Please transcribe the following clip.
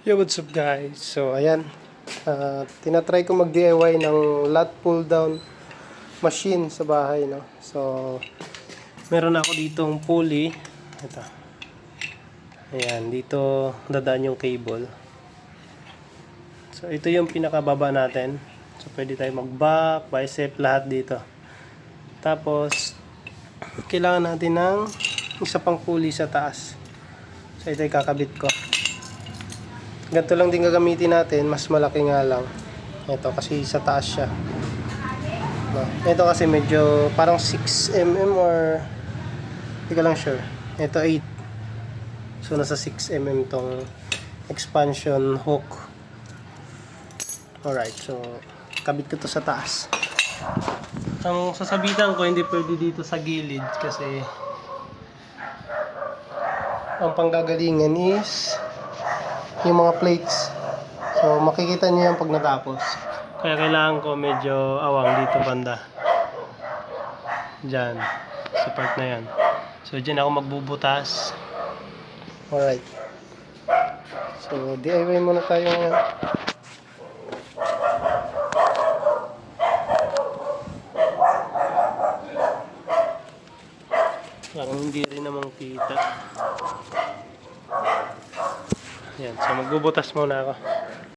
Yo, what's up guys? So, ayan. Tinatry ko mag-DIY ng lot pull down machine sa bahay, no? So, meron ako ditong pulley. Ito. Ayan, dito dadaan yung cable. So, ito yung pinakababa natin. So, pwede tayo mag-back, bicep, lahat dito. Tapos, kailangan natin ng isa pang pulley sa taas. So, ito yung kakabit ko. Ganito lang din gagamitin natin, mas malaki nga lang. Ito kasi sa taas siya. No? Ito kasi medyo parang 6mm or hindi ko lang sure. Ito 8. So nasa 6mm tong expansion hook. Alright, so kabit ko to sa taas. Ang sasabitan ko hindi pwede dito sa gilid kasi ang panggagalingan is yung mga plates. So makikita nyo yan pag natapos. Kaya kailangan ko medyo awang dito banda. Diyan. Sa part na yan. So dyan ako magbubutas. Alright. So DIY muna tayo ngayon. Parang hindi rin namang kita. Yan, so magbubutas muna ako.